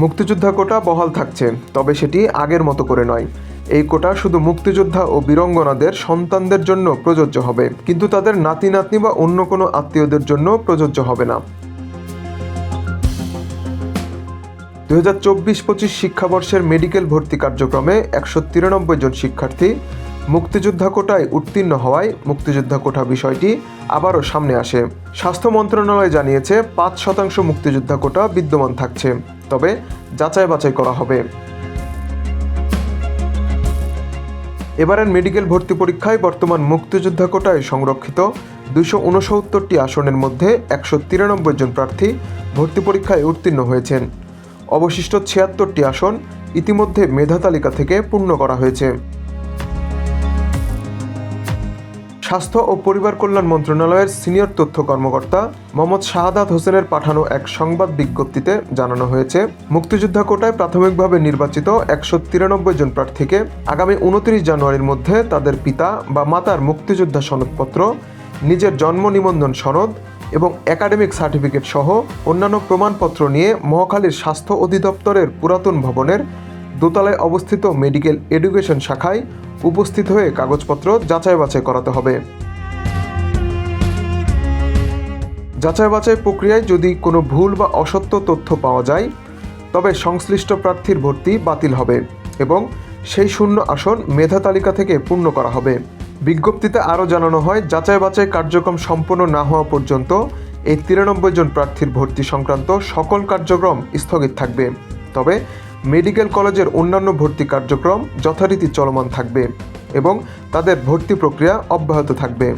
মুক্তিযোদ্ধা কোটা বহাল থাকছে, তবে সেটি আগের মতো করে নয়। এই কোটা শুধু মুক্তিযোদ্ধা ও বীরাঙ্গনাদের সন্তানদের জন্য প্রযোজ্য হবে, কিন্তু তাদের নাতি নাতনি বা অন্য কোনো আত্মীয়দের জন্য প্রযোজ্য হবে না। 2024-25 শিক্ষাবর্ষের মেডিকেল ভর্তি কার্যক্রমে 193 জন শিক্ষার্থী মুক্তিযোদ্ধা কোটায় উত্তীর্ণ হওয়ায় মুক্তিযোদ্ধা কোটা বিষয়টি আবারও সামনে আসে। স্বাস্থ্য মন্ত্রণালয় জানিয়েছে 5% মুক্তিযোদ্ধা কোটা বিদ্যমান থাকছে, তবে যাচাই বাছাই করা হবে। এবারের মেডিকেল ভর্তি পরীক্ষায় বর্তমান মুক্তিযোদ্ধা কোটায় সংরক্ষিত 269টি আসনের মধ্যে 193 জন প্রার্থী ভর্তি পরীক্ষায় উত্তীর্ণ হয়েছেন। অবশিষ্ট 76টি আসন ইতিমধ্যে মেধা তালিকা থেকে পূর্ণ করা হয়েছে। স্বাস্থ্য ও পরিবার কল্যাণ মন্ত্রণালয়ের সিনিয়র তথ্য কর্মকর্তা মোহাম্মদ শাহাদাত হোসেনের পাঠানো এক সংবাদ বিজ্ঞপ্তিতে জানানো হয়েছে, মুক্তিযোদ্ধা কোটায় প্রাথমিকভাবে নির্বাচিত 193 জন প্রার্থীকে আগামী 29 জানুয়ারির মধ্যে তাদের পিতা বা মাতার মুক্তিযোদ্ধা সনদপত্র, নিজের জন্ম নিবন্ধন সনদ এবং একাডেমিক সার্টিফিকেট সহ অন্যান্য প্রমাণপত্র নিয়ে মহাখালীর স্বাস্থ্য অধিদপ্তরের পুরাতন ভবনের দোতলায় অবস্থিত মেডিকেল এডুকেশন শাখায় উপস্থিত হয়ে কাগজপত্র যাচাই বাছাই করাতে হবে। যাচাই বাছাই প্রক্রিয়ায় যদি কোনো ভুল বা অসত্য তথ্য পাওয়া যায়, তবে সংশ্লিষ্ট প্রার্থীর ভর্তি বাতিল হবে এবং সেই শূন্য আসন মেধা তালিকা থেকে পূর্ণ করা হবে। বিজ্ঞপ্তিতে আরও জানানো হয়, যাচাই বাছাই কার্যক্রম সম্পন্ন না হওয়া পর্যন্ত এই 93 জন প্রার্থীর ভর্তি সংক্রান্ত সকল কার্যক্রম স্থগিত থাকবে, তবে মেডিকেল কলেজের অন্যান্য ভর্তি কার্যক্রম যথারীতি চলমান থাকবে এবং তাদের ভর্তি প্রক্রিয়া অব্যাহত থাকবে।